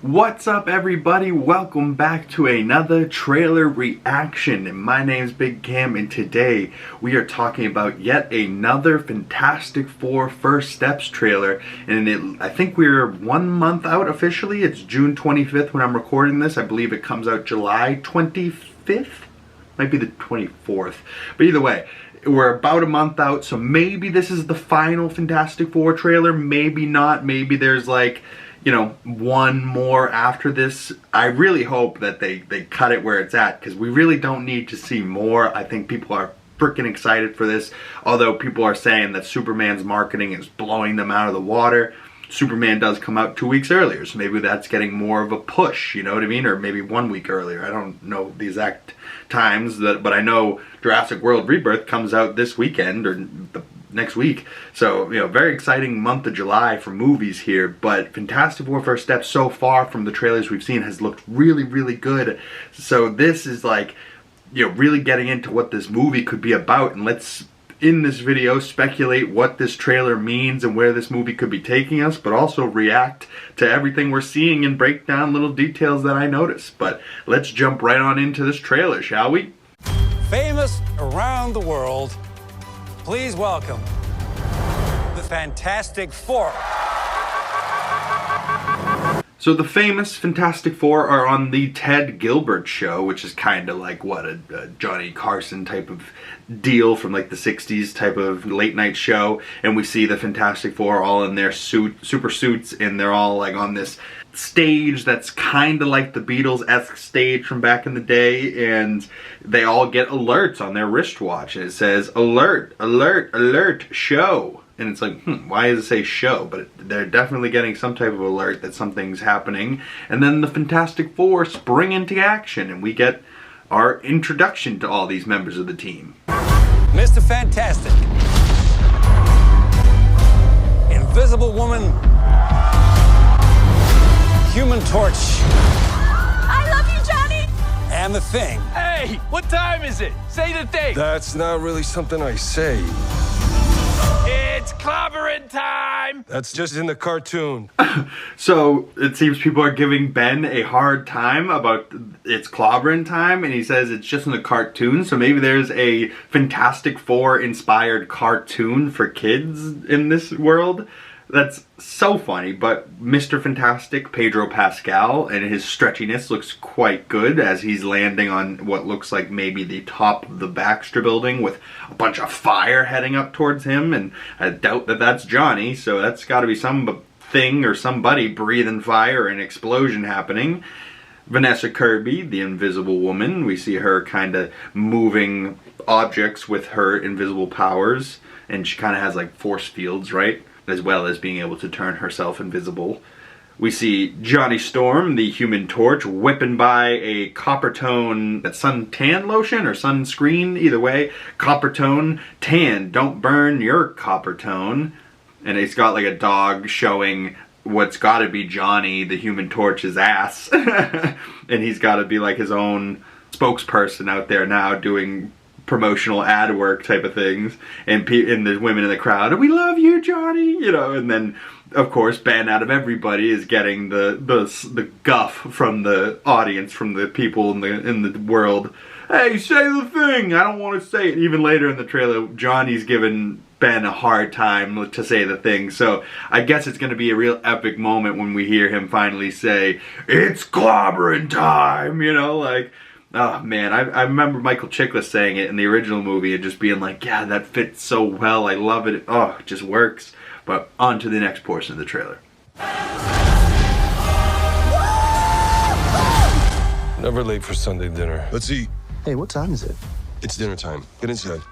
What's up, everybody? Welcome back to another trailer reaction. And my name's Big Cam, and today we are talking about yet another Fantastic Four First Steps trailer. And I think we're 1 month out officially. It's June 25th when I'm recording this. I believe it comes out July 25th. Might be the 24th. But either way, we're about a month out, so maybe this is the final Fantastic Four trailer. Maybe not. Maybe there's like, you know, one more after this. I really hope that they cut it where it's at, because we really don't need to see more. I think people are freaking excited for this, although people are saying that Superman's marketing is blowing them out of the water. Superman does come out 2 weeks earlier, so maybe that's getting more of a push, you know what I mean? Or maybe 1 week earlier. I don't know the exact times, but I know Jurassic World Rebirth comes out this weekend, or next week. So, you know, very exciting month of July for movies here. But Fantastic Four First Steps so far from the trailers we've seen has looked really, really good. So this is like, you know, really getting into what this movie could be about. And let's, in this video, speculate what this trailer means and where this movie could be taking us, but also react to everything we're seeing and break down little details that I notice. But let's jump right on into this trailer, shall we? Famous around the world, please welcome the Fantastic Four. So the famous Fantastic Four are on the Ted Gilbert show, which is kind of like, what, a Johnny Carson type of deal from like the 60s type of late night show. And we see the Fantastic Four all in their super suits, and they're all like on this stage that's kind of like the Beatles-esque stage from back in the day, and they all get alerts on their wristwatch, and it says, alert, alert, alert, show. And it's like, why does it say show? But they're definitely getting some type of alert that something's happening. And then the Fantastic Four spring into action, and we get our introduction to all these members of the team. Mr. Fantastic, Invisible Woman, Human Torch, I love you, Johnny! and the Thing. Hey, what time is it? Say the thing. That's not really something I say. It's clobbering time. That's just in the cartoon. So it seems people are giving Ben a hard time about it's clobbering time, and he says it's just in the cartoon. So maybe there's a Fantastic Four inspired cartoon for kids in this world. That's so funny. But Mr. Fantastic, Pedro Pascal, and his stretchiness looks quite good as he's landing on what looks like maybe the top of the Baxter building with a bunch of fire heading up towards him. And I doubt that that's Johnny, so that's got to be something or somebody breathing fire and explosion happening. Vanessa Kirby, the Invisible Woman, we see her kind of moving objects with her invisible powers, and she kind of has like force fields, right? As well as being able to turn herself invisible. We see Johnny Storm, the Human Torch, whipping by a copper tone, that suntan lotion or sunscreen, either way. Copper tone, tan, don't burn your copper tone. And it's got like a dog showing what's got to be Johnny, the Human Torch's ass. And he's got to be like his own spokesperson out there now doing promotional ad work type of things, and there's women in the crowd, we love you, Johnny, you know. And then of course Ben, out of everybody, is getting the guff from the audience, from the people in the world. Hey, say the thing. I don't want to say it. Even later in the trailer, Johnny's giving Ben a hard time to say the thing. So I guess it's going to be a real epic moment when we hear him finally say, it's clobbering time, you know, like. Oh man, I remember Michael Chiklis saying it in the original movie and just being like, yeah, that fits so well, I love it, oh, it just works. But on to the next portion of the trailer. Never late for Sunday dinner. Let's eat. Hey, what time is it? It's dinner time. Get inside.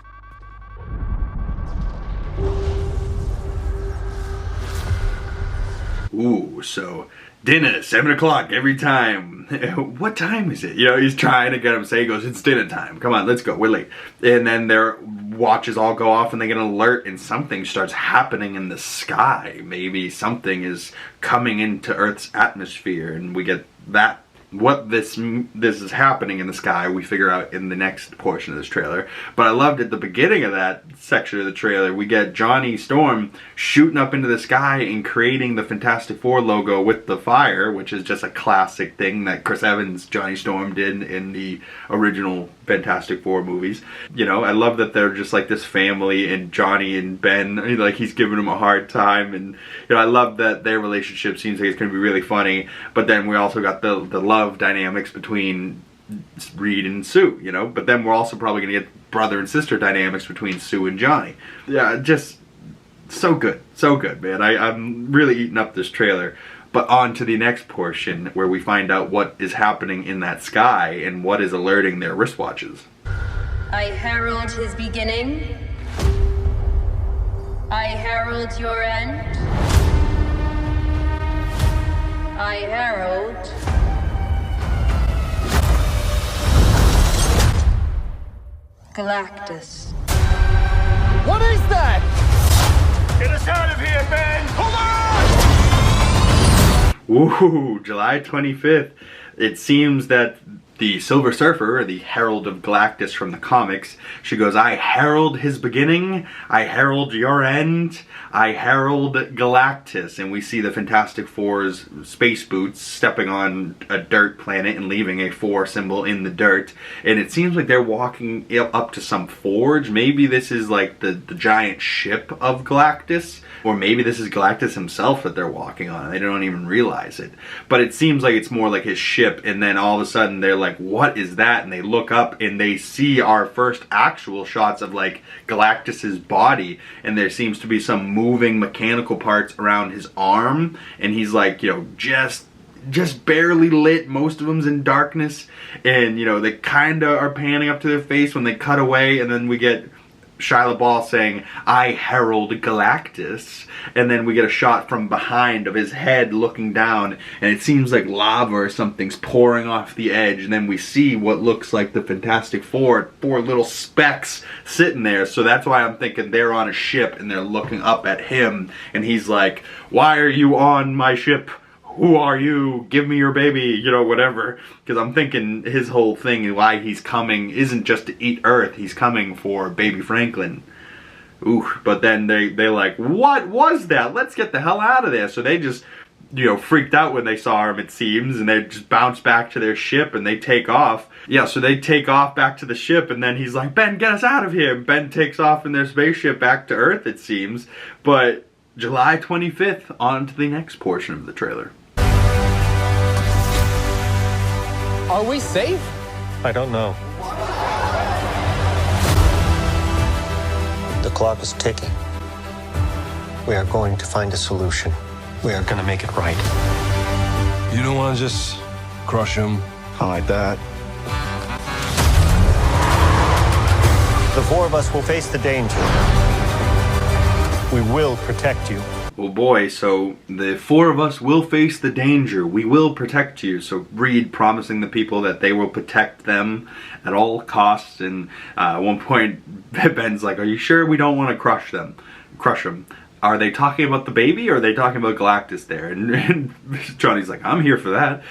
Ooh, so dinner, 7 o'clock every time. What time is it? You know, he's trying to get him to say, he goes, it's dinner time. Come on, let's go, we're late. And then their watches all go off and they get an alert, and something starts happening in the sky. Maybe something is coming into Earth's atmosphere, and we get that what this is happening in the sky, we figure out in the next portion of this trailer. But I loved at the beginning of that section of the trailer, we get Johnny Storm shooting up into the sky and creating the Fantastic Four logo with the fire, which is just a classic thing that Chris Evans' Johnny Storm did in the original Fantastic Four movies. You know, I love that they're just like this family, and Johnny and Ben, like, he's giving him a hard time, and you know, I love that their relationship seems like it's going to be really funny. But then we also got the love dynamics between Reed and Sue, you know, but then we're also probably going to get brother and sister dynamics between Sue and Johnny. Yeah, just so good, man. I'm really eating up this trailer. But on to the next portion where we find out what is happening in that sky and what is alerting their wristwatches. I herald his beginning. I herald your end. I herald Galactus. What is that? Get us out of here, Ben! Hold on! Ooh, July 25th. It seems that the Silver Surfer, or the Herald of Galactus from the comics, she goes, I herald his beginning, I herald your end, I herald Galactus. And we see the Fantastic Four's space boots stepping on a dirt planet and leaving a 4 symbol in the dirt. And it seems like they're walking up to some forge. Maybe this is like the giant ship of Galactus. Or maybe this is Galactus himself that they're walking on and they don't even realize it. But it seems like it's more like his ship, and then all of a sudden they're like, what is that? And they look up and they see our first actual shots of like Galactus's body, and there seems to be some moving mechanical parts around his arm, and he's like, you know, just barely lit. Most of them's in darkness, and you know, they kind of are panning up to their face when they cut away, and then we get Shia LaBeouf saying, I herald Galactus, and then we get a shot from behind of his head looking down, and it seems like lava or something's pouring off the edge, and then we see what looks like the Fantastic Four, 4 little specks sitting there. So that's why I'm thinking they're on a ship and they're looking up at him, and he's like, why are you on my ship? Who are you? Give me your baby, you know, whatever. Because I'm thinking his whole thing and why he's coming isn't just to eat Earth. He's coming for baby Franklin. Ooh, but then they're like, what was that? Let's get the hell out of there. So they just, you know, freaked out when they saw him, it seems, and they just bounce back to their ship and they take off. Yeah, so they take off back to the ship, and then he's like, Ben, get us out of here. And Ben takes off in their spaceship back to Earth, it seems. But July 25th, on to the next portion of the trailer. Are we safe? I don't know. The clock is ticking. We are going to find a solution. We are going to make it right. You don't want to just crush him? I like that. The 4 of us will face the danger. We will protect you. Oh boy, so the 4 of us will face the danger. We will protect you. So Reed promising the people that they will protect them at all costs. And at one point, Ben's like, are you sure we don't want to crush them? Are they talking about the baby, or are they talking about Galactus there? And Johnny's like, I'm here for that.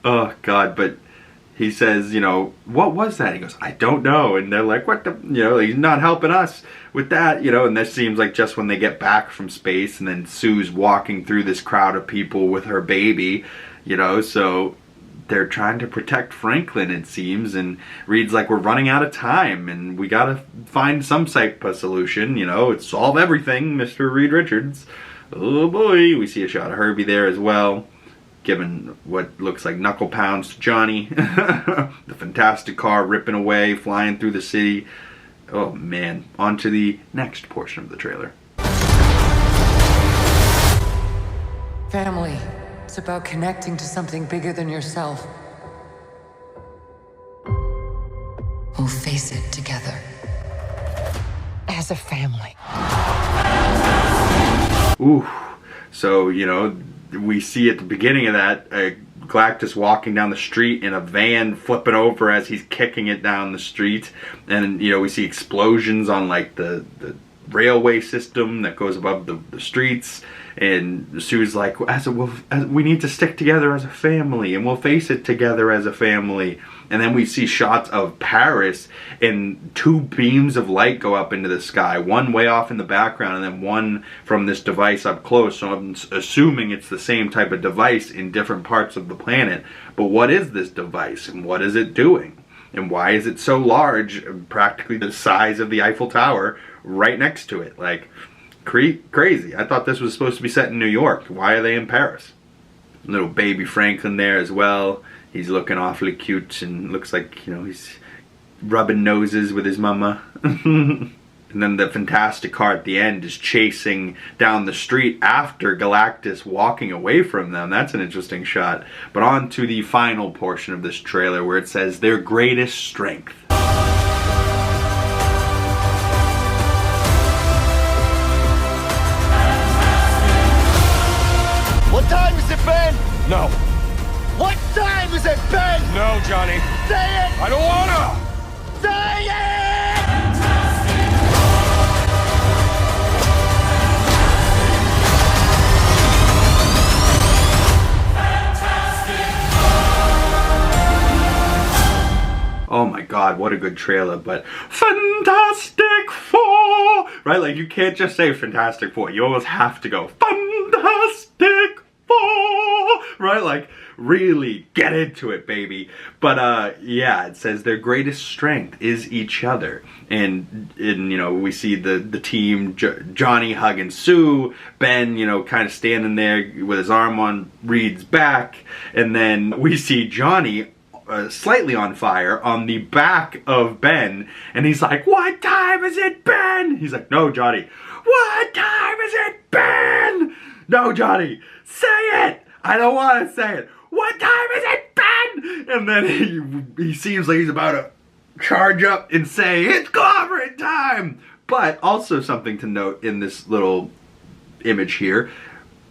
Oh God, but he says, you know, what was that? He goes, I don't know. And they're like, what the, you know, he's not helping us with that, you know. And this seems like just when they get back from space, and then Sue's walking through this crowd of people with her baby, you know, so they're trying to protect Franklin, it seems. And Reed's like, we're running out of time and we gotta find some type of solution, you know, solve everything, Mr. Reed Richards. Oh boy, we see a shot of Herbie there as well, giving what looks like knuckle pounds to Johnny. The Fantastic car ripping away, flying through the city. Oh man, on to the next portion of the trailer. Family. It's about connecting to something bigger than yourself. We'll face it together. As a family. Ooh, so, you know, we see at the beginning of that, Galactus walking down the street in a van, flipping over as he's kicking it down the street. And, you know, we see explosions on, like, the railway system that goes above the streets. And Sue's like, we need to stick together as a family, and we'll face it together as a family. And then we see shots of Paris, and 2 beams of light go up into the sky, one way off in the background, and then one from this device up close. So I'm assuming it's the same type of device in different parts of the planet. But what is this device, and what is it doing? And why is it so large, practically the size of the Eiffel Tower, right next to it? Like, crazy. I thought this was supposed to be set in New York. Why are they in Paris? Little baby Franklin there as well. He's looking awfully cute and looks like, you know, he's rubbing noses with his mama. And then the fantastic car at the end is chasing down the street after Galactus walking away from them. That's an interesting shot. But on to the final portion of this trailer where it says their greatest strength. What time is it, Ben? No. What time is it, Ben? No, Johnny. Say it! I don't wanna! Say it! Oh my god, what a good trailer, but Fantastic Four! Right, like you can't just say Fantastic Four, you almost have to go Fantastic Four! Right, like really get into it, baby. But yeah, it says their greatest strength is each other. And you know, we see the team, Johnny hugging Sue, Ben, you know, kind of standing there with his arm on Reed's back, and then we see Johnny slightly on fire on the back of Ben, and he's like, "What time is it, Ben?" He's like, "No, Johnny." "What time is it, Ben?" "No, Johnny, say it." "I don't want to say it." "What time is it, Ben?" And then he seems like he's about to charge up and say, "It's clobbering time." But also something to note in this little image here,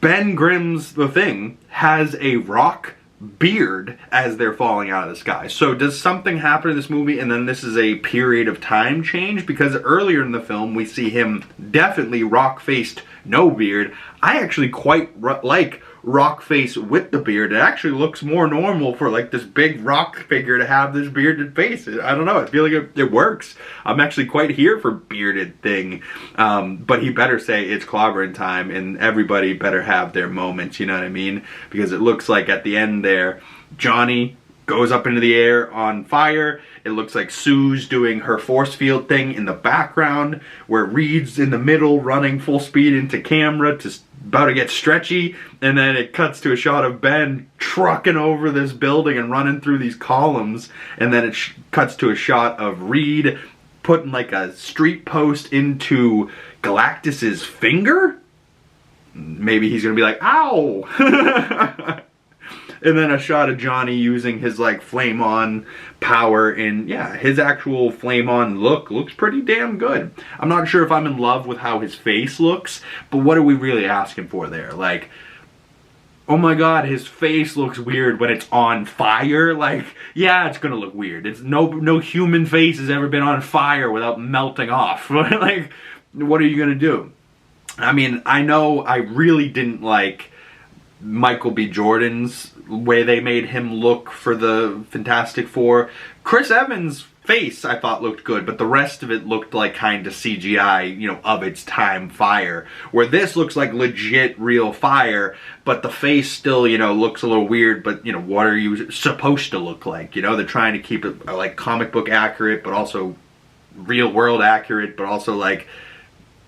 Ben Grimm's The Thing has a rock beard as they're falling out of the sky. So does something happen in this movie and then this is a period of time change? Because earlier in the film we see him definitely rock-faced, no beard. I actually quite like rock face with the beard. It actually looks more normal for like this big rock figure to have this bearded face. I don't know, I feel like it works. I'm actually quite here for bearded thing. But he better say it's clobbering time, and everybody better have their moments, you know what I mean? Because it looks like at the end there, Johnny goes up into the air on fire. It looks like Sue's doing her force field thing in the background, where Reed's in the middle running full speed into camera to about to get stretchy, and then it cuts to a shot of Ben trucking over this building and running through these columns, and then it cuts to a shot of Reed putting like a street post into Galactus's finger. Maybe he's gonna be like, "Ow!" And then a shot of Johnny using his like flame on power, and yeah, his actual flame on look looks pretty damn good. I'm not sure if I'm in love with how his face looks, but what are we really asking for there? Like, oh my god, his face looks weird when it's on fire. Like, yeah, it's gonna look weird. It's no human face has ever been on fire without melting off. Like, what are you gonna do? I mean, I know I really didn't like Michael B. Jordan's way they made him look for the Fantastic Four. Chris Evans' face I thought looked good, but the rest of it looked like kind of CGI, you know, of its time fire. Where this looks like legit real fire, but the face still, you know, looks a little weird, but, you know, what are you supposed to look like? You know, they're trying to keep it like comic book accurate, but also real world accurate, but also like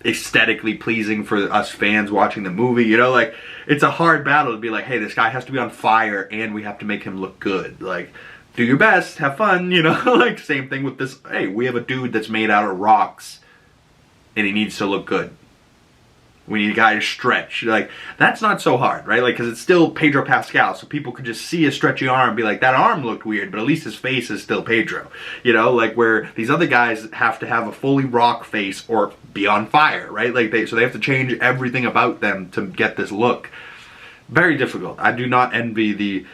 aesthetically pleasing for us fans watching the movie, you know, like, it's a hard battle to be like, hey, this guy has to be on fire and we have to make him look good. Like, do your best, have fun, you know, like, same thing with this, hey, we have a dude that's made out of rocks and he needs to look good. We need a guy to stretch. Like, that's not so hard, right? Like, because it's still Pedro Pascal, so people could just see a stretchy arm and be like, that arm looked weird, but at least his face is still Pedro. You know, like, where these other guys have to have a fully rock face or be on fire, right? Like, so they have to change everything about them to get this look. Very difficult. I do not envy the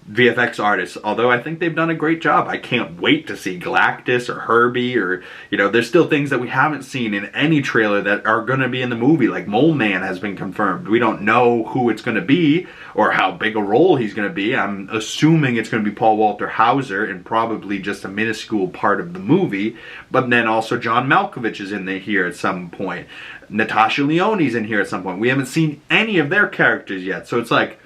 VFX artists, although I think they've done a great job. I can't wait to see Galactus or Herbie, or, you know, there's still things that we haven't seen in any trailer that are going to be in the movie, like Mole Man has been confirmed. We don't know who it's going to be or how big a role he's going to be. I'm assuming it's going to be Paul Walter Hauser and probably just a minuscule part of the movie, but then also John Malkovich is in here at some point. Natasha Lyonne's in here at some point. We haven't seen any of their characters yet, so it's like,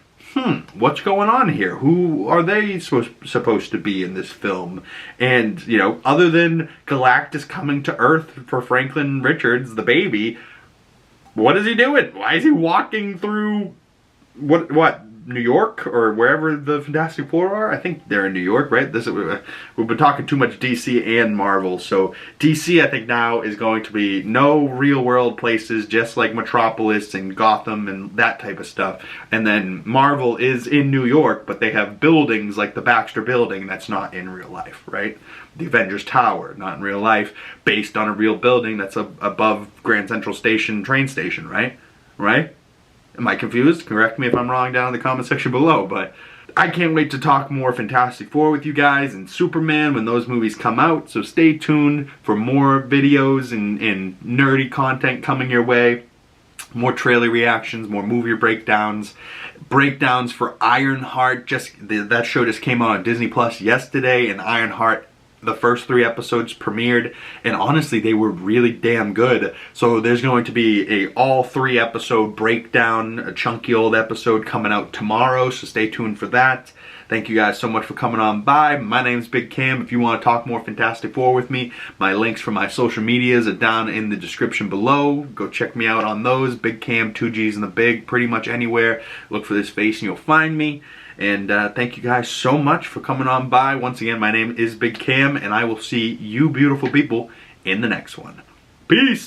what's going on here? Who are they supposed to be in this film? And, you know, other than Galactus coming to Earth for Franklin Richards, the baby, what is he doing? Why is he walking through, what, New York or wherever the Fantastic Four are? I think they're in New York, right? We've been talking too much DC and Marvel. So DC, I think now is going to be no real world places, just like Metropolis and Gotham and that type of stuff. And then Marvel is in New York, but they have buildings like the Baxter Building that's not in real life, right? The Avengers Tower, not in real life, based on a real building that's above Grand Central Station train station, right? Right? Am I confused? Correct me if I'm wrong down in the comment section below, but I can't wait to talk more Fantastic Four with you guys and Superman when those movies come out, so stay tuned for more videos and nerdy content coming your way. More trailer reactions, more movie breakdowns for Ironheart. That show just came out on Disney Plus yesterday, and Ironheart, the first 3 episodes premiered, and honestly they were really damn good. So there's going to be a all 3 episode breakdown, a chunky old episode coming out tomorrow, so stay tuned for that. Thank you guys so much for coming on by. My name's Big Cam. If you want to talk more Fantastic Four with me, my links for my social medias are down in the description below. Go check me out on those. Big Cam, 2 G's in the Big, pretty much anywhere. Look for this face and you'll find me. And thank you guys so much for coming on by. Once again, my name is Big Cam, and I will see you beautiful people in the next one. Peace!